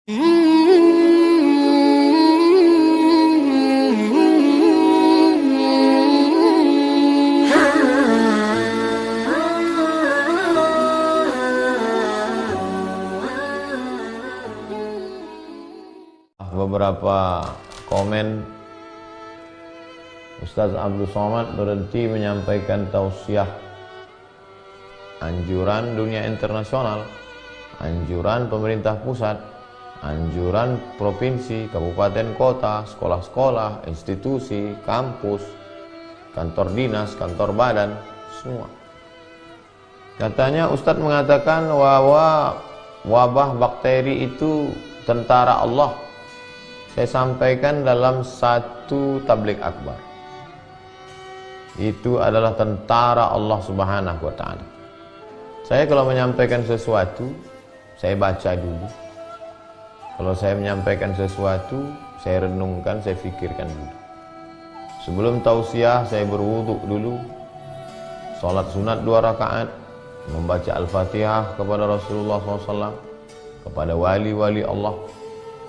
Beberapa komen, Ustaz Abdul Somad berhenti menyampaikan tausiah, anjuran dunia internasional, anjuran pemerintah pusat, anjuran provinsi, kabupaten, kota, sekolah-sekolah, institusi, kampus, kantor dinas, kantor badan, semua. Katanya Ustaz mengatakan bahwa wabah bakteri itu tentara Allah. Saya sampaikan dalam satu tabligh akbar, itu adalah tentara Allah Subhanahu wa ta'ala. Saya kalau menyampaikan sesuatu, saya baca dulu. Kalau saya menyampaikan sesuatu, saya renungkan, saya fikirkan dulu. Sebelum tausiah, saya berwudu dulu, sholat sunat 2 rakaat, membaca Al-Fatihah kepada Rasulullah SAW, kepada wali-wali Allah,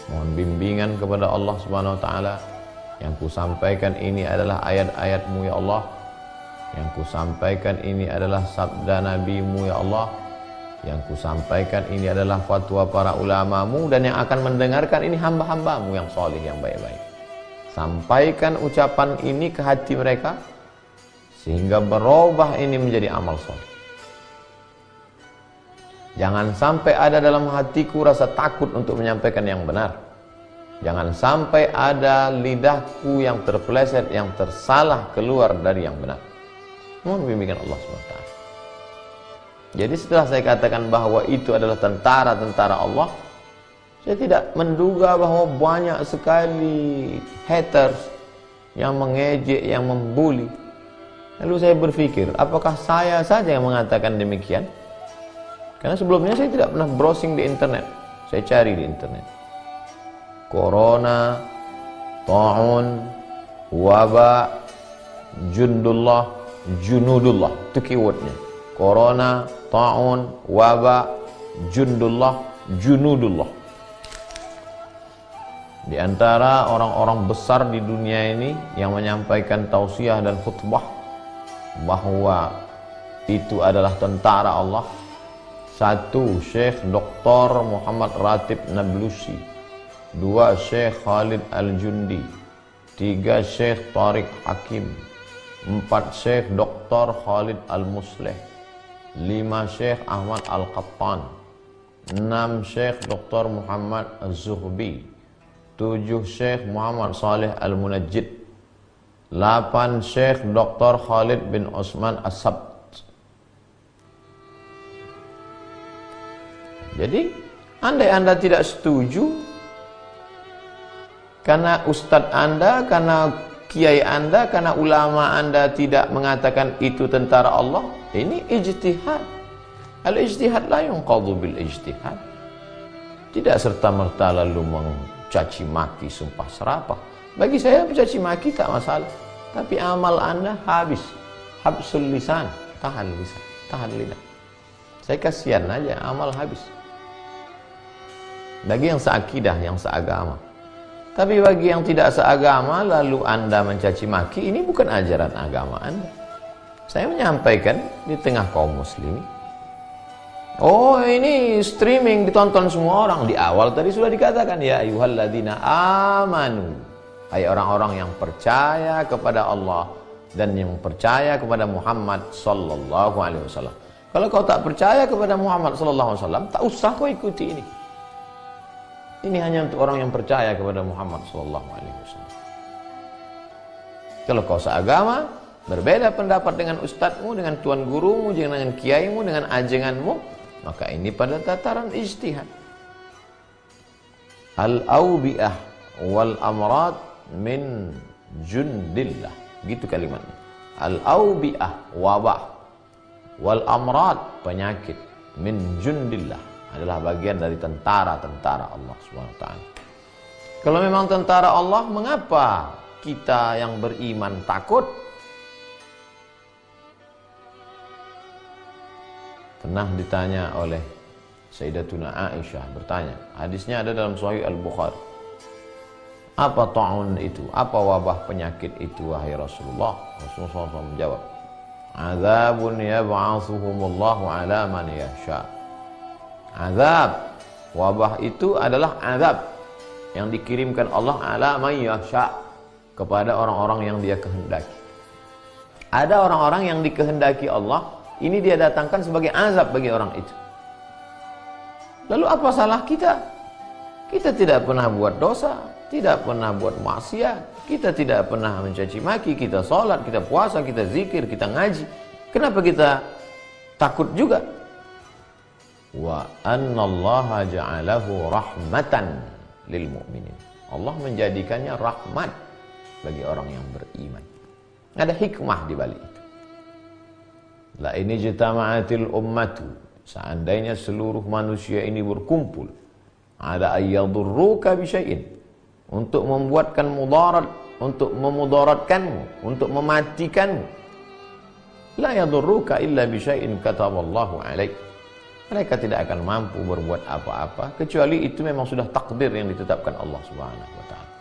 mohon bimbingan kepada Allah Subhanahu wa ta'ala. Yang ku sampaikan ini adalah ayat-ayat-Mu ya Allah. Yang ku sampaikan ini adalah sabda Nabi-Mu ya Allah. Yang ku sampaikan ini adalah fatwa para ulama-Mu, dan yang akan mendengarkan ini hamba-hamba-Mu yang soleh, yang baik-baik. Sampaikan ucapan ini ke hati mereka sehingga berubah ini menjadi amal soleh. Jangan sampai ada dalam hatiku rasa takut untuk menyampaikan yang benar. Jangan sampai ada lidahku yang terpeleset, yang tersalah keluar dari yang benar. Mohon bimbingan Allah SWT. Jadi setelah saya katakan bahwa itu adalah tentara-tentara Allah, saya tidak menduga bahwa banyak sekali haters yang mengejek, yang membuli. Lalu saya berpikir, apakah saya saja yang mengatakan demikian? Karena sebelumnya saya tidak pernah browsing di internet. Saya cari di internet. Corona, ta'un, wabah, jundullah, junudullah. Itu keywordnya. Corona, ta'un, wabah, jundullah, junudullah. Di antara orang-orang besar di dunia ini yang menyampaikan tausiah dan khutbah bahwa itu adalah tentara Allah. 1. Syekh Dr. Muhammad Ratib Nablusi. 2. Syekh Khalid Al-Jundi. 3. Syekh Tariq Hakim. 4. Syekh Dr. Khalid Al-Musleh. 5. Syekh Ahmad Al-Qattan. 6. Syekh Dr. Muhammad Az-Zuhbi. 7. Syekh Muhammad Saleh Al-Munajjid. 8. Syekh Dr. Khalid bin Osman As-Sabt. Jadi, andai Anda tidak setuju, karena ustadz Anda, karena kiai Anda, karena ulama Anda tidak mengatakan itu tentara Allah, ini ijtihad. Al-ijtihad la yunqadhu bil ijtihad. Tidak serta-merta lalu mencaci maki, sumpah serapah. Bagi saya mencaci maki tak masalah, tapi amal Anda habis. Habsul lisan, tahan lisan, tahan lidah. Saya kasihan aja, amal habis. Bagi yang seakidah, yang seagama. Tapi bagi yang tidak seagama, lalu Anda mencaci maki, ini bukan ajaran agama Anda. Saya menyampaikan di tengah kaum muslimin. Oh, ini streaming, ditonton semua orang. Di awal tadi sudah dikatakan, ya ayyuhalladzina amanu. Hai orang-orang yang percaya kepada Allah dan yang percaya kepada Muhammad sallallahu alaihi wasallam. Kalau kau tak percaya kepada Muhammad sallallahu alaihi wasallam, tak usah kau ikuti ini. Ini hanya untuk orang yang percaya kepada Muhammad sallallahu alaihi wasallam. Kalau kau seagama, berbeda pendapat dengan ustadzmu, dengan tuan gurumu, dengan kiaimu, dengan ajenganmu, maka ini pada tataran ijtihad. Al-awbi'ah wal amrad min jundillah. Gitu kalimatnya. Al-awbi'ah, wabah, wal amrad, penyakit, min jundillah, adalah bagian dari tentara-tentara Allah SWT. Kalau memang tentara Allah, mengapa kita yang beriman takut? Pernah ditanya oleh Sayyidatuna Aisyah bertanya, hadisnya ada dalam Sahih Al-Bukhari. Apa ta'un itu? Apa wabah penyakit itu wahai Rasulullah? Rasulullah SAW menjawab, azabun yab'atsuhumullahu ala man yasha. Azab, wabah itu adalah azab yang dikirimkan Allah ala man yasha, kepada orang-orang yang dia kehendaki. Ada orang-orang yang dikehendaki Allah, ini dia datangkan sebagai azab bagi orang itu. Lalu apa salah kita? Kita tidak pernah buat dosa, tidak pernah buat maksiat, kita tidak pernah mencaci maki, kita sholat, kita puasa, kita zikir, kita ngaji. Kenapa kita takut juga? Wa annallaha ja'alahu rahmatan lil mu'minin. Allah menjadikannya rahmat bagi orang yang beriman. Ada hikmah di balik itu. La ini jitama'atil ummatu, seandainya seluruh manusia ini berkumpul, ada ayyadurruka bisyai'in, untuk membuatkan mudarat, untuk memudaratkanmu, untuk mematikanmu, la yadurruka illa bisyai'in kataballahu alaik. Mereka tidak akan mampu berbuat apa-apa kecuali itu memang sudah takdir yang ditetapkan Allah Subhanahu wa taala.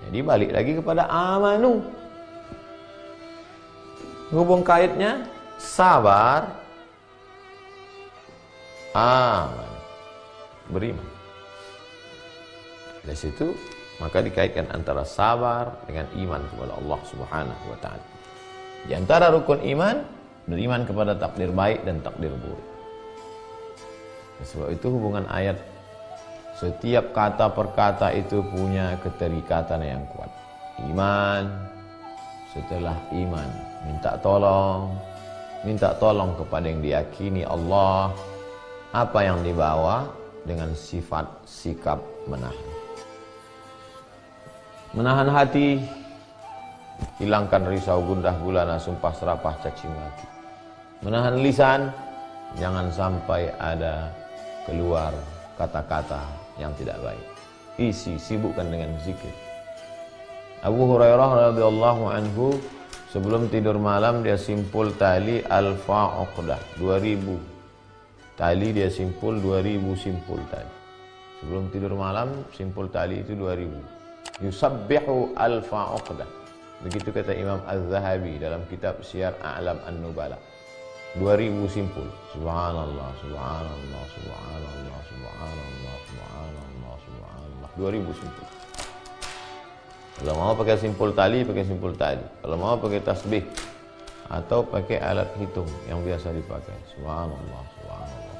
Jadi balik lagi kepada amanu. Hubung kaitnya sabar, aman, beriman. Dari situ maka dikaitkan antara sabar dengan iman kepada Allah Subhanahu wa taala. Di antara rukun iman, beriman kepada takdir baik dan takdir buruk. Sebab itu hubungan ayat, setiap kata per kata itu punya keterikatan yang kuat. Iman, setelah iman minta tolong kepada yang diyakini Allah, apa yang dibawa dengan sifat sikap menahan hati, hilangkan risau gundah gulana sumpah serapah caci maki. Menahan lisan, jangan sampai ada keluar kata-kata yang tidak baik. Sibukkan dengan zikir. Abu Hurairah radhiyallahu anhu sebelum tidur malam dia simpul tali alfa uqdah, 2000 tali dia simpul, 2000 simpul tali. Sebelum tidur malam simpul tali itu 2000. Yusabbihu alfa uqdah. Begitu kata Imam Az-Zahabi dalam kitab Syiar A'lam An-Nubala. 2000 simpul. Subhanallah, subhanallah, subhanallah, subhanallah, subhanallah, subhanallah. 2000 simpul. Kalau mau pakai simpul tali, pakai simpul tali. Kalau mau pakai tasbih atau pakai alat hitung yang biasa dipakai. Subhanallah, subhanallah.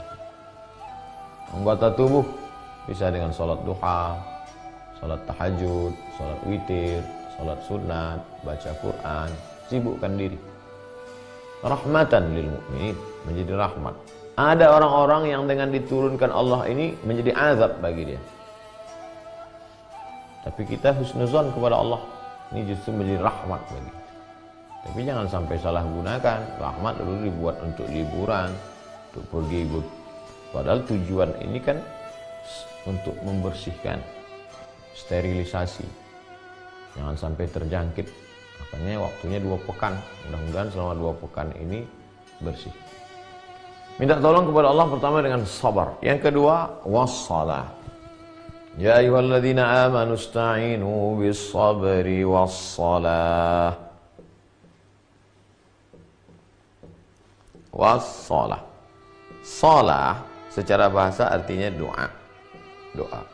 Anggota tubuh bisa dengan salat duha, salat tahajud, salat witir, salat sunat, baca Quran, sibukkan diri. Rahmatan lil mu'minin, menjadi rahmat. Ada orang-orang yang dengan diturunkan Allah ini menjadi azab bagi dia. Tapi kita husnuzon kepada Allah, ini justru menjadi rahmat bagi kita. Tapi jangan sampai salah gunakan. Rahmat dulu dibuat untuk liburan, untuk pergi. Padahal tujuan ini kan untuk membersihkan, sterilisasi. Jangan sampai terjangkit. Makanya waktunya 2 pekan. Mudah-mudahan selama 2 pekan ini bersih. Minta tolong kepada Allah pertama dengan sabar. Yang kedua, wassalah. Ya ayyuhalladzina amanu ista'inu bis-sabri was-shalah. Was-shalah. Shalah secara bahasa artinya doa. Doa.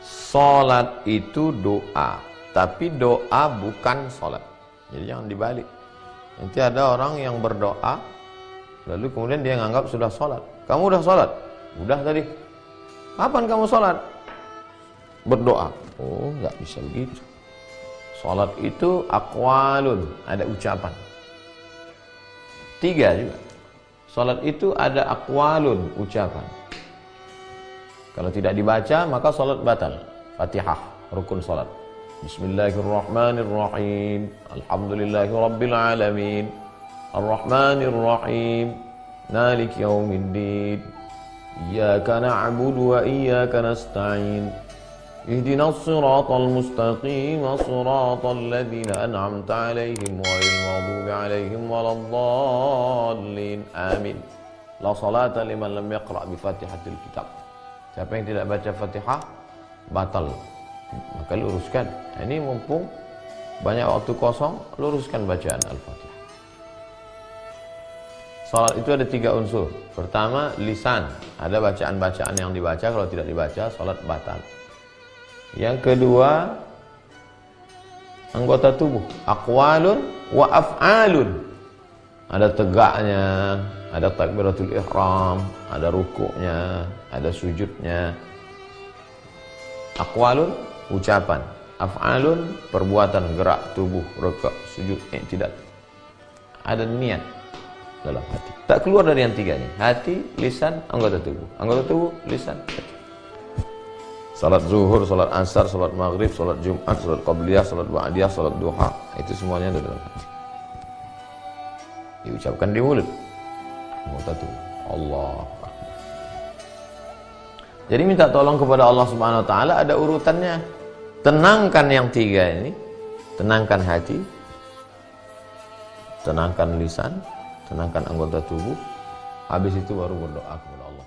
Salat itu doa, tapi doa bukan salat. Jadi jangan dibalik. Nanti ada orang yang berdoa lalu kemudian dia menganggap sudah salat. Kamu udah salat? Udah tadi. Kapan kamu sholat? Berdoa. Oh, nggak bisa begitu. Sholat itu aqwalun, ada ucapan. 3 juga. Sholat itu ada aqwalun, ucapan. Kalau tidak dibaca, maka sholat batal. Fatihah, rukun sholat. Bismillahirrahmanirrahim. Alhamdulillahi rabbil alamin. Ar-Rahmanir-Rahim. Maliki yaumiddin. إياك نعبد وإياك نستعين اهدنا الصراط المستقيم صراط الذين أنعمت عليهم غير المغضوب عليهم ولا الضالين آمين. La salata liman lam yaqra' bi Fatihatil kitab. Siapa yang tidak baca Fatihah batal. Maka luruskan. Ini mumpung banyak waktu kosong, luruskan bacaan Al-Fatihah. Salat itu ada 3 unsur. Pertama, lisan. Ada bacaan-bacaan yang dibaca, kalau tidak dibaca salat batal. Yang kedua, anggota tubuh, aqwalun wa af'alun. Ada tegaknya, ada takbiratul ihram, ada rukuknya, ada sujudnya. Aqwalun, ucapan. Af'alun, perbuatan, gerak tubuh, rukuk, sujud, tidak. Ada niat dalam hati. Tak keluar dari yang 3 ini. Hati, lisan, anggota tubuh. Anggota tubuh, lisan, hati. Salat zuhur, salat asar, salat maghrib, salat jumat, salat qabliyah, salat ba'diyah, salat duha, itu semuanya ada dalam hati. Diucapkan di mulut. Anggota tubuh. Allah. Jadi minta tolong kepada Allah Subhanahu wa taala, ada urutannya. Tenangkan yang 3 ini. Tenangkan hati. Tenangkan lisan, tenangkan anggota tubuh. Habis itu baru berdoa kepada Allah.